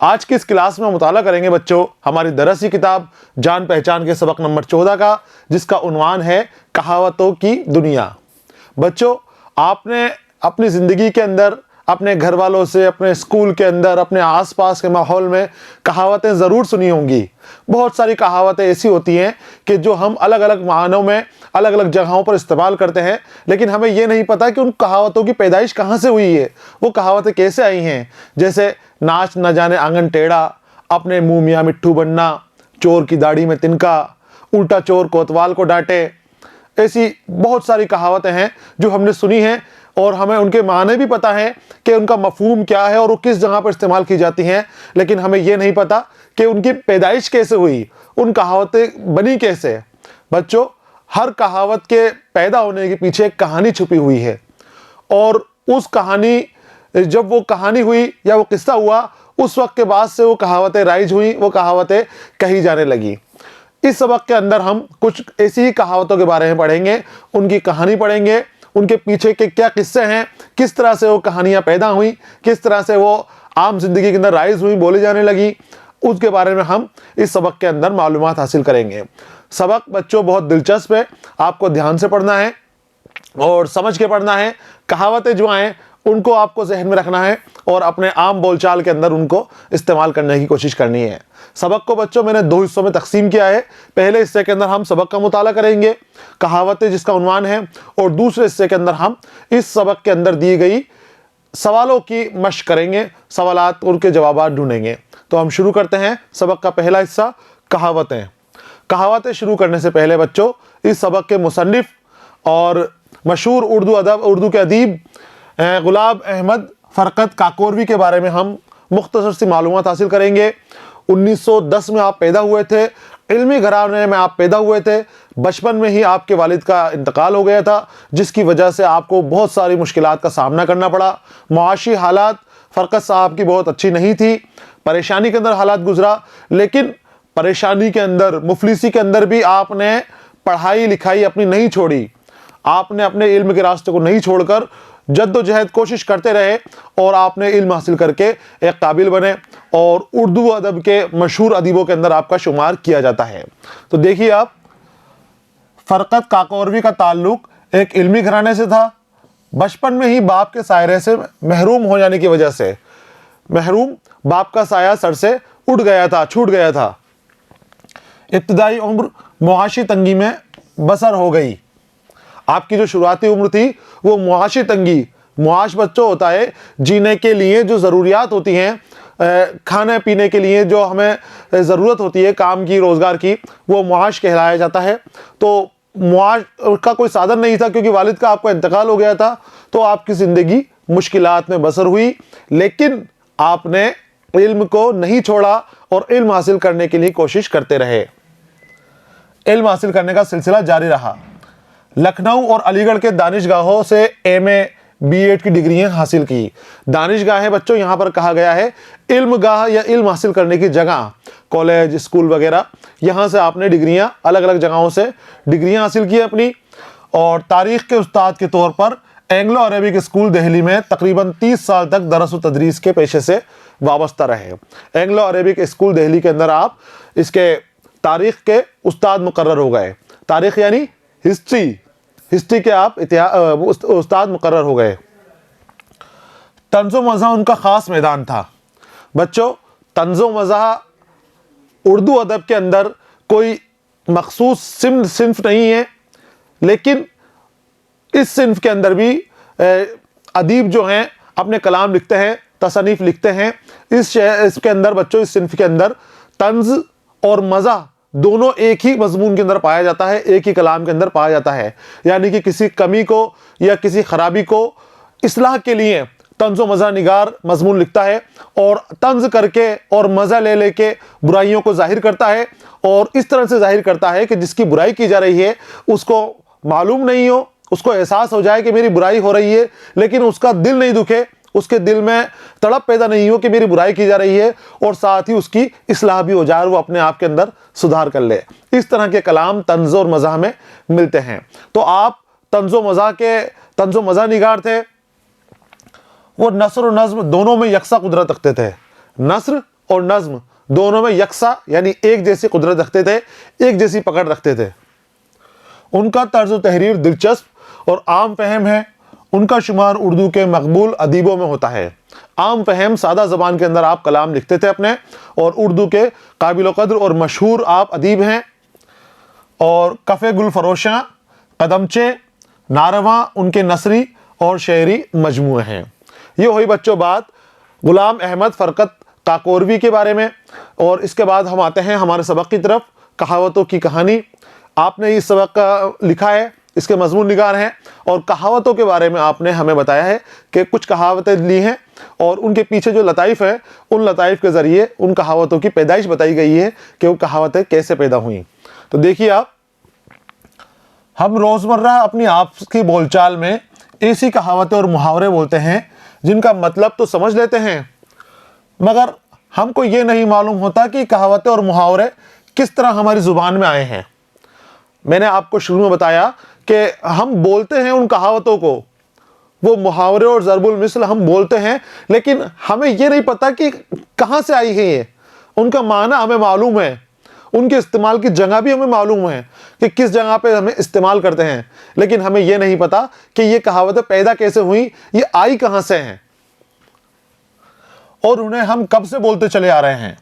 आज की इस क्लास में मुताला करेंगे बच्चों हमारी दरसी किताब जान पहचान के सबक नंबर 14 का, जिसका उन्वान है कहावतों की दुनिया। बच्चों, आपने अपनी ज़िंदगी के अंदर अपने घर वालों से, अपने स्कूल के अंदर, अपने आसपास के माहौल में कहावतें ज़रूर सुनी होंगी। बहुत सारी कहावतें ऐसी होती हैं कि जो हम अलग अलग मायनों में अलग अलग जगहों पर इस्तेमाल करते हैं, लेकिन हमें ये नहीं पता कि उन कहावतों की पैदाइश कहाँ से हुई है, वो कहावतें कैसे आई हैं। जैसे नाच न जाने आंगन टेढ़ा, अपने मुंह मियाँ मिट्ठू बनना, चोर की दाढ़ी में तिनका, उल्टा चोर कोतवाल को डांटे। ऐसी बहुत सारी कहावतें हैं जो हमने सुनी हैं और हमें उनके माने भी पता है कि उनका मफहूम क्या है और वो किस जगह पर इस्तेमाल की जाती हैं, लेकिन हमें यह नहीं पता कि उनकी पैदाइश कैसे हुई, उन कहावतें बनी कैसे। बच्चों, हर कहावत के पैदा होने के पीछे एक कहानी छुपी हुई है और उस कहानी, जब वो कहानी हुई या वो किस्सा हुआ, उस वक्त के बाद से वो कहावतें राइज हुई, वो कहावतें कही जाने लगी। इस सबक के अंदर हम कुछ ऐसी ही कहावतों के बारे में पढ़ेंगे, उनकी कहानी पढ़ेंगे, उनके पीछे के क्या किस्से हैं, किस तरह से वो कहानियाँ पैदा हुई, किस तरह से वो आम जिंदगी के अंदर राइज हुई, बोली जाने लगी, उसके बारे में हम इस सबक के अंदर मालूमात हासिल करेंगे। सबक बच्चों बहुत दिलचस्प है, आपको ध्यान से पढ़ना है और समझ के पढ़ना है। कहावतें जो आएँ उनको आपको जहन में रखना है और अपने आम बोलचाल के अंदर उनको इस्तेमाल करने की कोशिश करनी है। सबक को बच्चों मैंने 2 हिस्सों में तकसीम किया है। पहले हिस्से के अंदर हम सबक का मुताला करेंगे, कहावतें जिसका उन्वान है, और दूसरे हिस्से के अंदर हम इस सबक के अंदर दी गई सवालों की मशक करेंगे, सवालात उनके जवाब ढूंढेंगे। तो हम शुरू करते हैं सबक का पहला हिस्सा, कहावतें। कहावतें शुरू करने से पहले बच्चों, इस सबक के मुसन्निफ और मशहूर उर्दू के अदीब गुलाब अहमद फ़रक़त काकोरवी के बारे में हम मुख्तसर सी मालूमात हासिल करेंगे। 1910 में आप पैदा हुए थे, इल्मी घराने में आप पैदा हुए थे। बचपन में ही आपके वालिद का इंतकाल हो गया था, जिसकी वजह से आपको बहुत सारी मुश्किलात का सामना करना पड़ा। मुआशी हालात फ़रक़त साहब की बहुत अच्छी नहीं थी, परेशानी के अंदर हालात गुजरा, लेकिन परेशानी के अंदर, मुफलिसी के अंदर भी आपने पढ़ाई लिखाई अपनी नहीं छोड़ी। आपने अपने इल्म के रास्ते को नहीं छोड़कर जद्दोजहद कोशिश करते रहे और आपने इल्म हासिल करके एक काबिल बने और उर्दू अदब के मशहूर अदीबों के अंदर आपका शुमार किया जाता है। तो देखिए, आप फ़रक़त काकोरवी का ताल्लुक एक इल्मी घराने से था। बचपन में ही बाप के सायरे से महरूम हो जाने की वजह से, बाप का साया सर से उठ गया था, छूट गया था। इब्तिदाई उम्र मुआशी तंगी में बसर हो गई। आपकी जो शुरुआती उम्र थी वो मुआशी तंगी, मुआश बच्चों होता है जीने के लिए जो ज़रूरियात होती हैं, खाने पीने के लिए जो हमें ज़रूरत होती है काम की, रोज़गार की, वो मुआश कहलाया जाता है। तो मुआश का कोई साधन नहीं था क्योंकि वालिद का आपका इंतकाल हो गया था, तो आपकी ज़िंदगी मुश्किलात में बसर हुई, लेकिन आपने इल्म को नहीं छोड़ा और इल्म हासिल करने के लिए कोशिश करते रहे। इल्म हासिल करने का सिलसिला जारी रहा। लखनऊ और अलीगढ़ के दानिशगाहों से एमए, बीएड की डिग्रियां हासिल की। दानिशगाहें बच्चों यहाँ पर कहा गया है इल्म गाह या इल्म हासिल करने की जगह, कॉलेज, स्कूल वगैरह, यहाँ से आपने डिग्रियां, अलग अलग जगहों से डिग्रियां हासिल की अपनी। और तारीख़ के उस्ताद के तौर पर एंग्लो अरेबिक स्कूल दिल्ली में तकरीबन 30 साल तक दरस व तदरीस के पेशे से वाबस्ता रहे। एंग्लो अरेबिक स्कूल दिल्ली के अंदर आप इसके तारीख़ के उस्ताद मुकर्रर हो गए। तारीख़ यानी हिस्ट्री के आप उस्ताद मुकर्रर हो गए। तंज़ो मज़ाह उनका ख़ास मैदान था। बच्चों, तंज़ो मज़ाह उर्दू अदब के अंदर कोई मखसूस सिन्फ नहीं है, लेकिन इस सिन्फ के अंदर भी अदीब जो हैं अपने कलाम लिखते हैं, तसनीफ़ लिखते हैं। इसके अंदर बच्चों, इस सिन्फ के अंदर तंज़ और मज़ाह दोनों एक ही मजमून के अंदर पाया जाता है, एक ही कलाम के अंदर पाया जाता है। यानी कि किसी कमी को या किसी खराबी को इस्लाह के लिए तंज़ो मज़ा निगार मजमून लिखता है और तंज़ करके और मज़ा ले लेके बुराइयों को जाहिर करता है, और इस तरह से जाहिर करता है कि जिसकी बुराई की जा रही है उसको मालूम नहीं हो, उसको एहसास हो जाए कि मेरी बुराई हो रही है, लेकिन उसका दिल नहीं दुखे, उसके दिल में तड़प पैदा नहीं हो कि मेरी बुराई की जा रही है, और साथ ही उसकी इस्लाह भी हो जाए, वो अपने आप के अंदर सुधार कर ले। इस तरह के कलाम तंज़ और मज़ाह में मिलते हैं। तो आप तंज़ो मज़ाह निगार थे। वो नस्र और नज़्म दोनों में यकसा कुदरत रखते थे। नस्र और नज्म दोनों में यकसा यानी एक जैसी कुदरत रखते थे, एक जैसी पकड़ रखते थे। उनका तर्ज तहरीर दिलचस्प और आम फहम है। उनका शुमार उर्दू के मकबूल अदीबों में होता है। आम फहम सादा ज़बान के अंदर आप कलाम लिखते थे अपने, और उर्दू के काबिल क़द्र और मशहूर आप अदीब हैं। और कफ़े गुल फरोशां, कदमचे, नारवा उनके नसरी और शेरी मजमूए हैं। ये हुई बच्चों बात ग़ुलाम अहमद फ़रकत काकोरवी के बारे में। और इसके बाद हम आते हैं हमारे सबक की तरफ, कहावतों की कहानी। आपने इस सबक का लिखा है, इसके मजमून निगार हैं, और कहावतों के बारे में आपने हमें बताया है कि कुछ कहावतें ली हैं और उनके पीछे जो लताइफ़ है, उन लताइफ़ के ज़रिए उन कहावतों की पैदाइश बताई गई है कि वो कहावतें कैसे पैदा हुई। तो देखिए आप, हम रोज़मर्रा अपनी आपकी बोलचाल में ऐसी कहावतें और मुहावरे बोलते हैं जिनका मतलब तो समझ लेते हैं, मगर हमको ये नहीं मालूम होता कि कहावतें और मुहावरे किस तरह हमारी ज़ुबान में आए हैं। मैंने आपको शुरू में बताया कि हम बोलते हैं उन कहावतों को, वो मुहावरे और ज़रबुल मिसल हम बोलते हैं, लेकिन हमें ये नहीं पता कि कहाँ से आई है ये। उनका माना हमें मालूम है, उनके इस्तेमाल की जगह भी हमें मालूम है कि किस जगह पे हमें इस्तेमाल करते हैं, लेकिन हमें ये नहीं पता कि ये कहावतें पैदा कैसे हुई, ये आई कहाँ से हैं, और उन्हें हम कब से बोलते चले आ रहे हैं।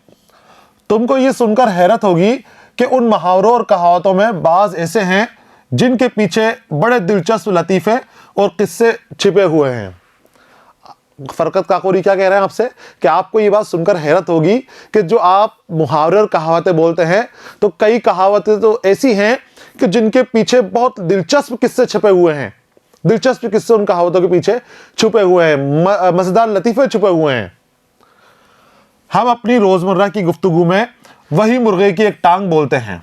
तुमको ये सुनकर हैरत होगी कि उन मुहावरों और कहावतों में बाज़ ऐसे हैं जिनके पीछे बड़े दिलचस्प लतीफ़े और किस्से छिपे हुए हैं। फ़रकत काकोरी क्या कह रहे हैं आपसे कि आपको ये बात सुनकर हैरत होगी कि जो आप मुहावरे और कहावतें बोलते हैं, तो कई कहावतें तो ऐसी हैं कि जिनके पीछे बहुत दिलचस्प किस्से छिपे हुए हैं। दिलचस्प किस्से उन कहावतों के पीछे छुपे हुए हैं, मज़ेदार लतीफ़े छुपे हुए हैं। हम अपनी रोज़मर्रा की गुफ्तगू में वही मुर्गे की एक टांग बोलते हैं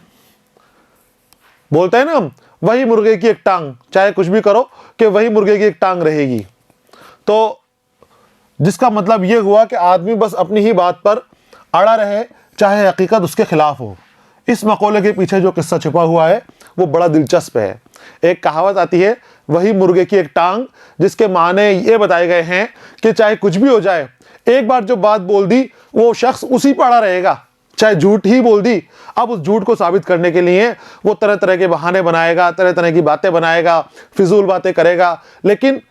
ना हम, वही मुर्गे की एक टांग, चाहे कुछ भी करो कि वही मुर्गे की एक टांग रहेगी। तो जिसका मतलब ये हुआ कि आदमी बस अपनी ही बात पर अड़ा रहे, चाहे हकीकत उसके खिलाफ हो। इस मकौले के पीछे जो किस्सा छुपा हुआ है वो बड़ा दिलचस्प है। एक कहावत आती है, वही मुर्गे की एक टांग, जिसके माने ये बताए गए हैं कि चाहे कुछ भी हो जाए, एक बार जो बात बोल दी वो शख्स उसी पर अड़ा रहेगा, चाहे झूठ ही बोल दी। अब उस झूठ को साबित करने के लिए वो तरह तरह के बहाने बनाएगा, तरह तरह की बातें बनाएगा, फिजूल बातें करेगा, लेकिन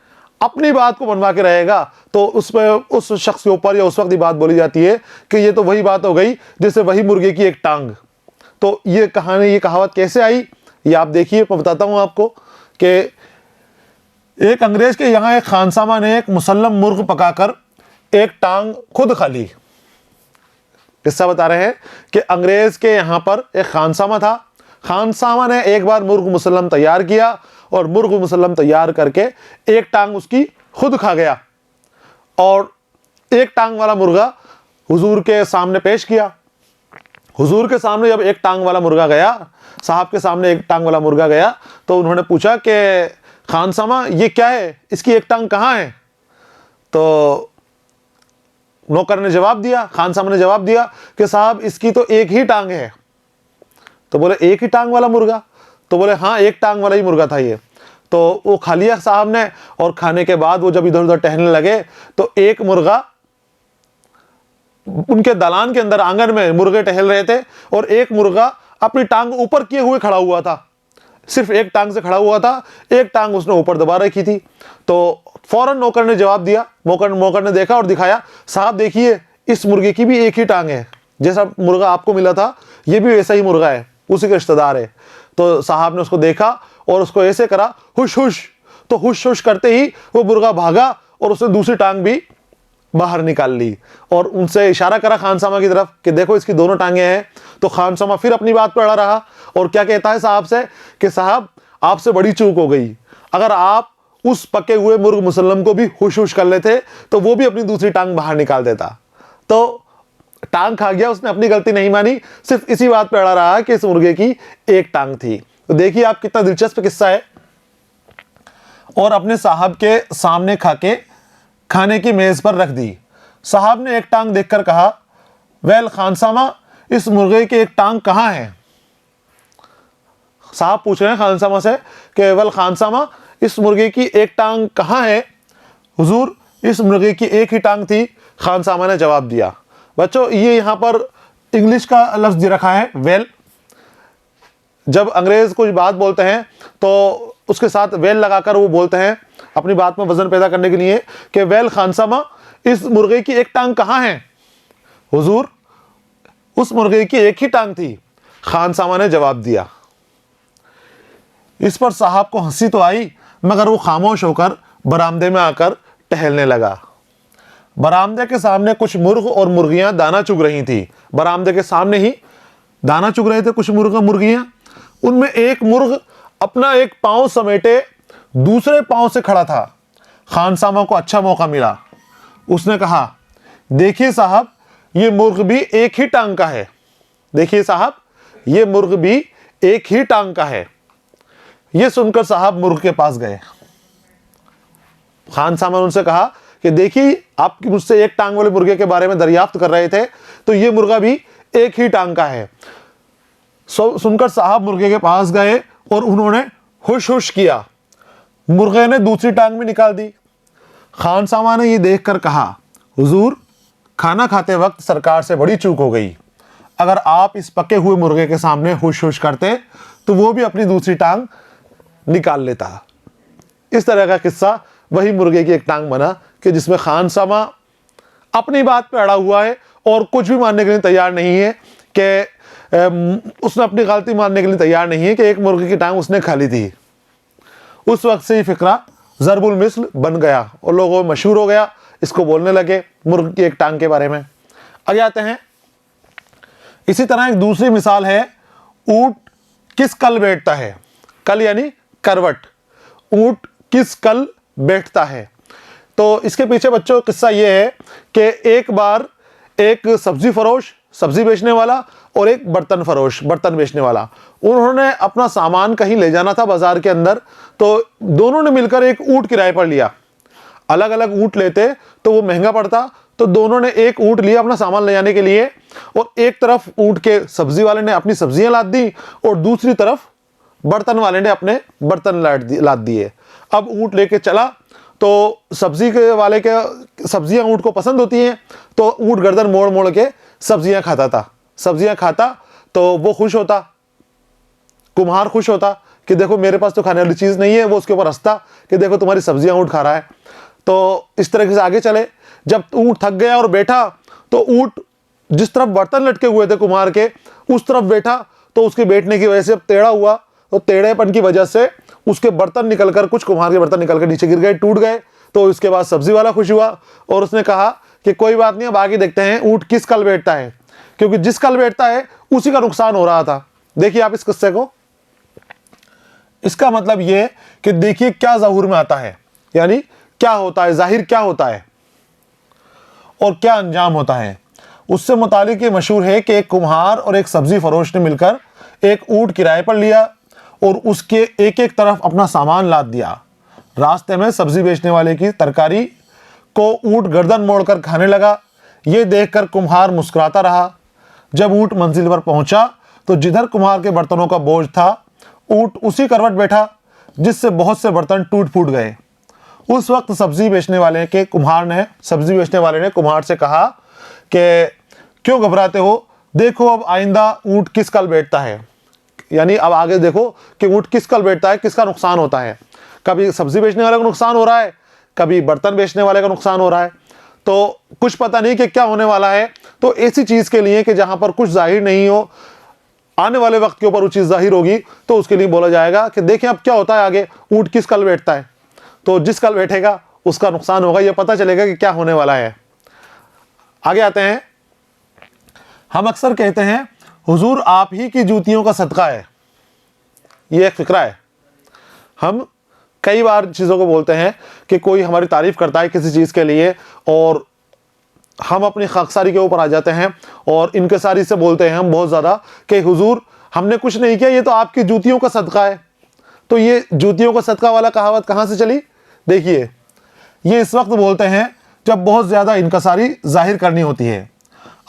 अपनी बात को बनवा के रहेगा। तो उस पर उस शख्स के ऊपर या उस वक्त ही बात बोली जाती है कि ये तो वही बात हो गई जैसे वही मुर्गे की एक टांग। तो ये कहानी, ये कहावत कैसे आई, ये आप देखिए, मैं बताता हूँ आपको कि एक अंग्रेज के यहाँ एक खानसामा ने एक मुसल्लम मुर्ग पकाकर एक टांग खुद खा ली। किस्सा बता रहे हैं कि अंग्रेज के यहाँ पर एक खानसामा था। खानसामा ने एक बार मुर्ग मुसल्लम तैयार किया और मुर्ग मुसल्लम तैयार करके एक टांग उसकी खुद खा गया, और एक टांग वाला मुर्गा हुजूर के सामने पेश किया। हुजूर के सामने जब एक टांग वाला मुर्गा गया, साहब के सामने एक टांग वाला मुर्गा गया, तो उन्होंने पूछा कि खानसामा ये क्या है, इसकी एक टांग कहाँ है। तो नौकर ने जवाब दिया, खानसामा ने जवाब दिया कि साहब इसकी तो एक ही टांग है। तो बोले एक ही टांग वाला मुर्गा? तो बोले हाँ, एक टांग वाला ही मुर्गा था ये। तो वो खा लिया साहब ने, और खाने के बाद वो जब इधर उधर टहलने लगे तो एक मुर्गा उनके दलान के अंदर, आंगन में मुर्गे टहल रहे थे, और एक मुर्गा अपनी टांग ऊपर किए हुए खड़ा हुआ था, सिर्फ एक टांग से खड़ा हुआ था, एक टांग उसने ऊपर दबा रखी थी। तो फौरन नौकर ने जवाब दिया, नौकर ने देखा और दिखाया, साहब देखिए इस मुर्गे की भी एक ही टांग है, जैसा मुर्गा आपको मिला था ये भी वैसा ही मुर्गा है, उसी का रिश्तेदार है। तो साहब ने उसको देखा और उसको ऐसे करा, हुश हुश। तो हुश हुश करते ही वो मुर्गा भागा और उसने दूसरी टांग भी बाहर निकाल ली, और उनसे इशारा करा खानसामा की तरफ कि देखो इसकी दोनों टांगें हैं। तो खानसामा फिर अपनी बात पर अड़ा रहा और क्या कहता है साहब से कि साहब आपसे बड़ी चूक हो गई, अगर आप उस पके हुए मुर्ग मुसल्लम को भी हुश हुश कर लेते तो वो भी अपनी दूसरी टांग बाहर निकाल देता। तो टांग खा गया, उसने अपनी गलती नहीं मानी, सिर्फ इसी बात पर अड़ा रहा कि इस मुर्गे की एक टांग थी। तो देखिए आप कितना दिलचस्प किस्सा है। और अपने साहब के सामने खाने की मेज पर रख दी। साहब ने एक टांग देखकर कहा, वेल खानसामा इस मुर्गे की एक टांग कहाँ है। साहब पूछ रहे हैं खानसामा से कि वेल खानसामा इस मुर्गे की एक टांग कहाँ है। हुजूर इस मुर्गे की एक ही टांग थी, खानसामा ने जवाब दिया। बच्चों ये यहाँ पर इंग्लिश का लफ्ज़ दे रखा है वेल। जब अंग्रेज कोई बात बोलते हैं तो उसके साथ वेल लगाकर वो बोलते हैं अपनी बात में वजन पैदा करने के लिए कि वेल खानसामा, इस मुर्गे की एक टांग कहाँ है? हुजूर, उस मुर्गे की एक ही टांग थी। खानसामा ने जवाब दिया। इस पर साहब को हंसी तो आई, मगर वो खामोश होकर बरामदे में आकर टहलने लगा। बरामदे के सामने कुछ मुर्ग और मुर्गियां दाना चुग रही थी। बरामदे के सामने ही दाना चुग रहे थे कुछ मुर्ग और मुर्गियां। उनमें एक मुर्ग अपना एक पांव समेटे दूसरे पांव से खड़ा था। खानसामा को अच्छा मौका मिला। उसने कहा, देखिए साहब, ये मुर्ग भी एक ही टांग का है। देखिए साहब, ये मुर्ग भी एक ही टांग का है। यह सुनकर साहब मुर्ग के पास गए। खानसामा ने उनसे कहा कि देखिए, आप मुझसे एक टांग वाले मुर्गे के बारे में दरियाफ्त कर रहे थे, तो ये मुर्गा भी एक ही टांग का है। सुनकर साहब मुर्गे के पास गए और उन्होंने हुश हुश किया। मुर्गे ने दूसरी टांग भी निकाल दी। खानसामा ने यह देखकर कहा, हुजूर, खाना खाते वक्त सरकार से बड़ी चूक हो गई। अगर आप इस पके हुए मुर्गे के सामने हुश हुश करते तो वो भी अपनी दूसरी टांग निकाल लेता। इस तरह का किस्सा वही मुर्गे की एक टांग बना कि जिसमें खानसामा अपनी बात पे अड़ा हुआ है और कुछ भी मानने के लिए तैयार नहीं है कि उसने अपनी गलती मानने के लिए तैयार नहीं है कि एक मुर्गे की टांग उसने खा ली थी। उस वक्त से ये फिक्रा ज़रबुल मिस्ल बन गया और लोगों में मशहूर हो गया। इसको बोलने लगे मुर्ग की एक टांग के बारे में। आगे आते हैं। इसी तरह एक दूसरी मिसाल है, ऊंट किस कल बैठता है। कल यानी करवट। ऊंट किस कल बैठता है। तो इसके पीछे बच्चों किस्सा ये है कि एक बार एक सब्जी फरोश, सब्जी बेचने वाला, और एक बर्तन फरोश, बर्तन बेचने वाला, उन्होंने अपना सामान कहीं ले जाना था बाजार के अंदर। तो दोनों ने मिलकर एक ऊंट किराए पर लिया। अलग अलग ऊंट लेते तो वो महंगा पड़ता, तो दोनों ने एक ऊंट लिया अपना सामान ले जाने के लिए। और एक तरफ ऊंट के सब्जी वाले ने अपनी सब्जियां लाद दी और दूसरी तरफ बर्तन वाले ने अपने बर्तन लाद दिए। अब ऊंट लेके चला तो सब्जी के वाले के सब्जियां ऊंट को पसंद होती हैं, तो ऊंट गर्दन मोड़ मोड़ के सब्जियां खाता था। सब्जियां खाता तो वो खुश होता, कुम्हार खुश होता कि देखो मेरे पास तो खाने वाली चीज़ नहीं है। वो उसके ऊपर हंसता कि देखो तुम्हारी सब्जियां ऊंट खा रहा है। तो इस तरीके से आगे चले। जब ऊंट थक गया और बैठा तो ऊंट जिस तरफ बर्तन लटके हुए थे कुम्हार के, उस तरफ बैठा। तो उसके बैठने की वजह से अब टेढ़ा हुआ, तो टेढ़ेपन की वजह से उसके बर्तन निकलकर, कुछ कुम्हार के बर्तन निकलकर नीचे गिर गए, टूट गए। तो इसके बाद सब्जी वाला खुश हुआ और उसने कहा कि कोई बात नहीं, अब आगे देखते हैं ऊंट किस कल बैठता है, क्योंकि जिस कल बैठता है उसी का नुकसान हो रहा था। देखिए आप इस किस्से को। इसका मतलब यह कि देखिए क्या ज़हूर में आता है, यानी क्या होता है, जाहिर क्या होता है और क्या अंजाम होता है। उससे मुतालिक ये मशहूर है कि एक कुम्हार और एक सब्जी फरोश ने मिलकर एक ऊंट किराए पर लिया और उसके एक एक तरफ अपना सामान लाद दिया। रास्ते में सब्जी बेचने वाले की तरकारी को ऊंट गर्दन मोड़कर खाने लगा। ये देखकर कुम्हार मुस्कुराता रहा। जब ऊंट मंजिल पर पहुंचा तो जिधर कुम्हार के बर्तनों का बोझ था, ऊंट उसी करवट बैठा जिससे बहुत से बर्तन टूट फूट गए। उस वक्त सब्जी बेचने वाले ने कुम्हार से कहा कि क्यों घबराते हो, देखो अब आइंदा ऊंट किस कल बैठता है। यानी अब आगे देखो कि ऊंट किस कल बैठता है, किसका नुकसान होता है। कभी सब्जी बेचने वाले का नुकसान हो रहा है, कभी बर्तन बेचने वाले का नुकसान हो रहा है। तो कुछ पता नहीं कि क्या होने वाला है। तो ऐसी चीज़ के लिए कि जहाँ पर कुछ जाहिर नहीं हो, आने वाले वक्त के ऊपर वो चीज़ जाहिर होगी, तो उसके लिए बोला जाएगा कि देखें अब क्या होता है आगे, ऊंट किस कल बैठता है। तो जिस कल बैठेगा उसका नुकसान होगा, ये पता चलेगा कि क्या होने वाला है। आगे आते हैं। हम अक्सर कहते हैं हुजूर आप ही की जूतियों का सदका है। ये एक फिक्रा है। हम कई बार चीज़ों को बोलते हैं कि कोई हमारी तारीफ़ करता है किसी चीज़ के लिए और हम अपनी खाकसारी के ऊपर आ जाते हैं और इनकसारी से बोलते हैं हम बहुत ज़्यादा कि हुजूर हमने कुछ नहीं किया, ये तो आपकी जूतियों का सदका है। तो ये जूतियों का सदका वाला कहावत कहाँ से चली? देखिए, ये इस वक्त बोलते हैं जब बहुत ज़्यादा इनकसारी जाहिर करनी होती है।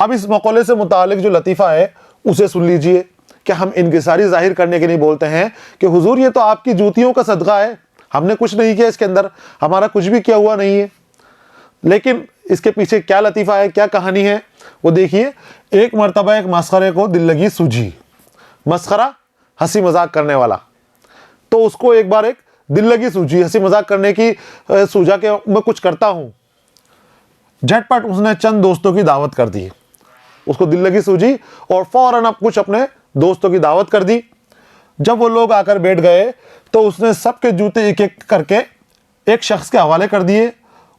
अब इस मकौले से मुतालिक जो लतीफ़ा है उसे सुन लीजिए कि हम इनकसारी जाहिर करने के लिए बोलते हैं कि हुजूर ये तो आपकी जूतियों का सदका है, हमने कुछ नहीं किया, इसके अंदर हमारा कुछ भी किया हुआ नहीं है। लेकिन इसके पीछे क्या लतीफ़ा है, क्या कहानी है वो देखिए। एक मर्तबा एक मस्खरे को दिल लगी सूझी। मस्खरा हंसी मजाक करने वाला, तो उसको एक बार एक दिल लगी सूझी, हंसी मजाक करने की सूझा कि मैं कुछ करता हूँ। झटपट उसने चंद दोस्तों की दावत कर दी। उसको दिल लगी सूझी और फौरन अब कुछ अपने दोस्तों की दावत कर दी। जब वो लोग आकर बैठ गए तो उसने सबके जूते एक एक करके एक शख्स के हवाले कर दिए।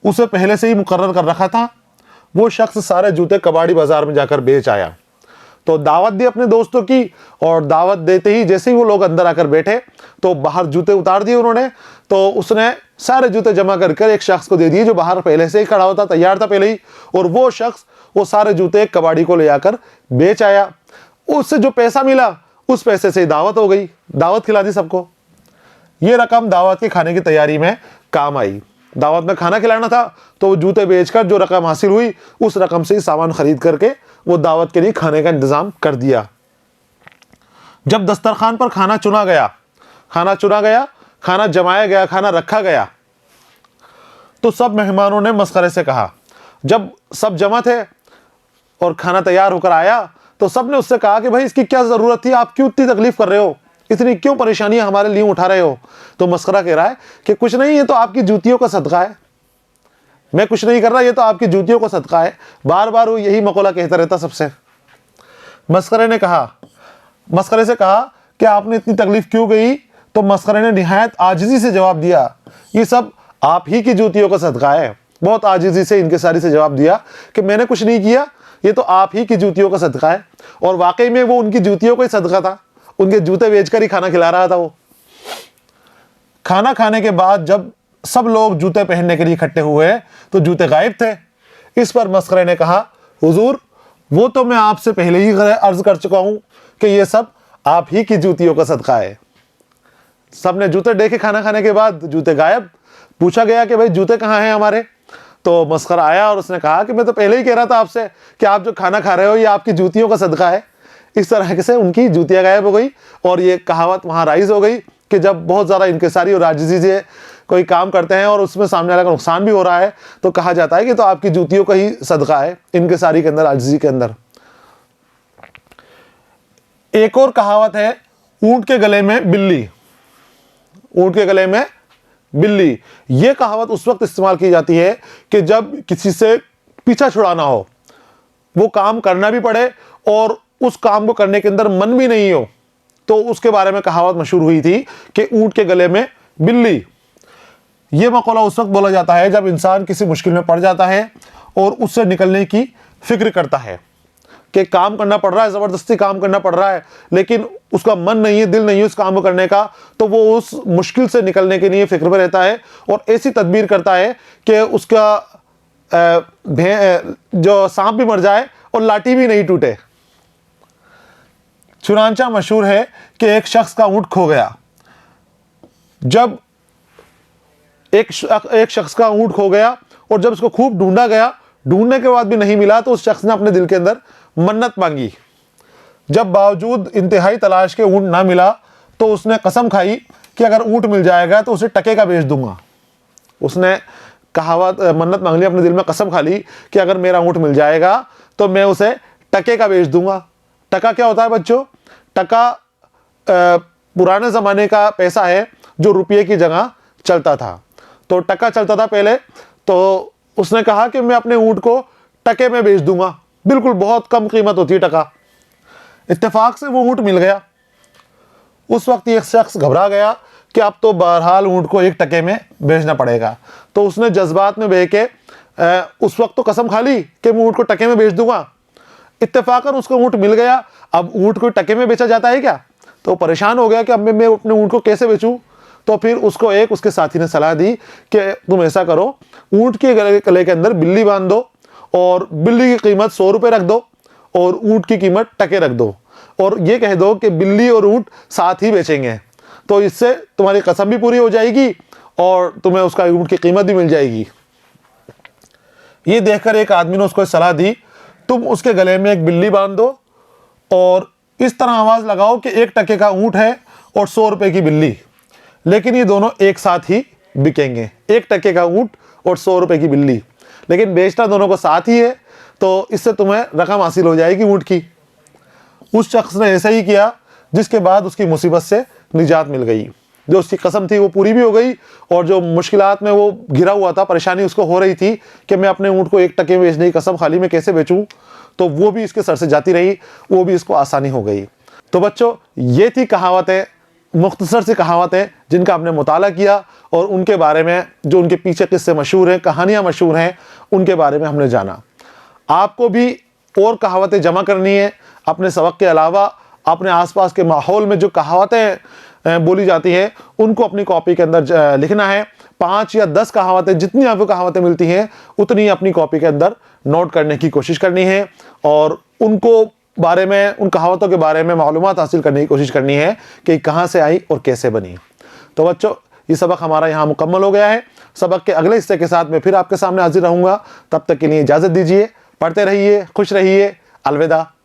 उसे पहले से ही मुकर्रर कर रखा था। वो शख्स सारे जूते कबाड़ी बाजार में जाकर बेच आया। तो दावत दी अपने दोस्तों की, और दावत देते ही जैसे ही वो लोग अंदर आकर बैठे तो बाहर जूते उतार दिए उन्होंने। तो उसने सारे जूते जमा कर एक शख्स को दे दिए जो बाहर पहले से ही खड़ा होता, तैयार था पहले ही, और वो शख्स वो सारे जूते एक कबाड़ी को ले आकर बेच आया। उससे जो पैसा मिला उस पैसे से दावत हो गई, दावत खिला दी सबको। ये रकम दावत के खाने की तैयारी में काम आई। दावत में खाना खिलाना था तो वो जूते बेचकर जो रकम हासिल हुई उस रकम से ही सामान खरीद करके वो दावत के लिए खाने का इंतजाम कर दिया। जब दस्तरखान पर खाना चुना गया, खाना जमाया गया, खाना रखा गया, तो सब मेहमानों ने मस्खरे से कहा, जब सब जमा थे और खाना तैयार होकर आया तो सब ने उससे कहा कि भाई इसकी क्या ज़रूरत थी, आप क्यों इतनी तकलीफ कर रहे हो, इतनी क्यों परेशानियां हमारे लिए उठा रहे हो। तो मस्खरा कह रहा है कि कुछ नहीं, ये तो आपकी जूतियों का सदका है, मैं कुछ नहीं कर रहा, ये तो आपकी जूतियों का सदका है। बार बार वो यही मकौला कहता रहता सबसे। मस्खरे से कहा कि आपने इतनी तकलीफ क्यों गई। तो मस्खरे ने निहायत आजिज़ी से जवाब दिया, ये सब आप ही की जूतियों का सदका है। बहुत आजिज़ी से इनकिसारी से जवाब दिया कि मैंने कुछ नहीं किया, ये तो आप ही की जूतियों का सदका है। और वाकई में वो उनकी जूतियों का ही सदका था, उनके जूते बेचकर ही खाना खिला रहा था वो। खाना खाने के बाद जब सब लोग जूते पहनने के लिए इकट्ठे हुए तो जूते गायब थे। इस पर मस्खरे ने कहा, हुजूर वो तो मैं आपसे पहले ही अर्ज कर चुका हूं कि ये सब आप ही की जूतियों का सदका है। सबने जूते देखे, खाना खाने के बाद जूते गायब। पूछा गया कि भाई जूते कहाँ हैं हमारे। तो मस्खरा आया और उसने कहा कि मैं तो पहले ही कह रहा था आपसे कि आप जो खाना खा रहे हो ये आपकी जूतियों का सदका है। इस तरह से उनकी जूतियां गायब हो गई और ये कहावत वहाँ राइज हो गई कि जब बहुत ज़्यादा इनकिसारी और आजिज़ी से कोई काम करते हैं और उसमें सामने वाले का नुकसान भी हो रहा है तो कहा जाता है कि तो आपकी जूतियों का ही सदका है, इनकिसारी के अंदर, आजिज़ी के अंदर। एक और कहावत है, ऊंट के गले में बिल्ली। ऊंट के गले में बिल्ली, यह कहावत उस वक्त इस्तेमाल की जाती है कि जब किसी से पीछा छुड़ाना हो, वो काम करना भी पड़े और उस काम को करने के अंदर मन भी नहीं हो, तो उसके बारे में कहावत मशहूर हुई थी कि ऊंट के गले में बिल्ली। यह मकौला उस वक्त बोला जाता है जब इंसान किसी मुश्किल में पड़ जाता है और उससे निकलने की फिक्र करता है कि काम करना पड़ रहा है, ज़बरदस्ती काम करना पड़ रहा है, लेकिन उसका मन नहीं है, दिल नहीं है उस काम को करने का, तो वो उस मुश्किल से निकलने के लिए फिक्र में रहता है और ऐसी तदबीर करता है कि उसका जो सांप भी मर जाए और लाठी भी नहीं टूटे। चुनांचा मशहूर है कि एक शख्स का ऊंट खो गया। जब एक शख्स का ऊंट खो गया और जब उसको खूब ढूंढा गया, ढूंढने के बाद भी नहीं मिला, तो उस शख्स ने अपने दिल के अंदर मन्नत मांगी। जब बावजूद इंतहाई तलाश के ऊंट ना मिला तो उसने कसम खाई कि अगर ऊंट मिल जाएगा तो उसे टके का बेच दूंगा। उसने मन्नत मांग ली, अपने दिल में कसम खा ली कि अगर मेरा ऊंट मिल जाएगा तो मैं उसे टके का बेच दूंगा। टका क्या होता है बच्चों? टका पुराने ज़माने का पैसा है जो रुपये की जगह चलता था। तो टका चलता था पहले, तो उसने कहा कि मैं अपने ऊंट को टके में बेच दूंगा, बिल्कुल बहुत कम कीमत होती है टका। इत्तेफाक से वो ऊंट मिल गया। उस वक्त एक शख्स घबरा गया कि अब तो बहरहाल ऊंट को एक टके में बेचना पड़ेगा। तो उसने जज्बात में बह के उस वक्त तो कसम खा ली कि मैं ऊंट को टके में बेच दूंगा। इत्तेफाकन उसको ऊंट मिल गया। अब ऊंट को टके में बेचा जाता है क्या? तो परेशान हो गया कि अब मैं अपने ऊंट को कैसे बेचूं। तो फिर उसको उसके साथी ने सलाह दी कि तुम ऐसा करो, ऊंट के गले के अंदर बिल्ली बांध दो और बिल्ली की कीमत 100 रुपये रख दो और ऊंट की कीमत टके रख दो और ये कह दो कि बिल्ली और ऊंट साथ ही बेचेंगे। तो इससे तुम्हारी कसम भी पूरी हो जाएगी और तुम्हें उसका ऊंट की कीमत भी मिल जाएगी। ये देखकर एक आदमी ने उसको सलाह दी, तुम उसके गले में एक बिल्ली बांध दो और इस तरह आवाज़ लगाओ कि 1 टके का ऊंट है और 100 रुपये की बिल्ली, लेकिन ये दोनों एक साथ ही बिकेंगे, 1 टके का ऊंट और 100 रुपये की बिल्ली। लेकिन बेचना दोनों को साथ ही है, तो इससे तुम्हें रकम हासिल हो जाएगी ऊँट की। उस शख्स ने ऐसा ही किया, जिसके बाद उसकी मुसीबत से निजात मिल गई। जो उसकी कसम थी वो पूरी भी हो गई, और जो मुश्किलात में वो घिरा हुआ था, परेशानी उसको हो रही थी कि मैं अपने ऊँट को 1 टके में बेचने की कसम खाली में कैसे बेचूं, तो वो भी इसके सर से जाती रही, वो भी इसको आसानी हो गई। तो बच्चों, ये थी कहावतें, मुख्तसर सी कहावतें जिनका हमने मुताला किया, और उनके बारे में जो उनके पीछे किस्से मशहूर हैं, कहानियाँ मशहूर हैं, उनके बारे में हमने जाना। आपको भी और कहावतें जमा करनी है। अपने सबक के अलावा अपने आसपास के माहौल में जो कहावतें बोली जाती हैं, उनको अपनी कॉपी के अंदर लिखना है। 5 या 10 कहावतें, जितनी आपको कहावतें मिलती हैं उतनी अपनी कॉपी के अंदर नोट करने की कोशिश करनी है, और उनको बारे में, उन कहावतों के बारे में मालूमात हासिल करने की कोशिश करनी है कि कहाँ से आई और कैसे बनी। तो बच्चों, ये सबक हमारा यहाँ मुकम्मल हो गया है। सबक के अगले हिस्से के साथ मैं फिर आपके सामने हाजिर रहूँगा। तब तक के लिए इजाज़त दीजिए। पढ़ते रहिए, खुश रहिए। अलविदा।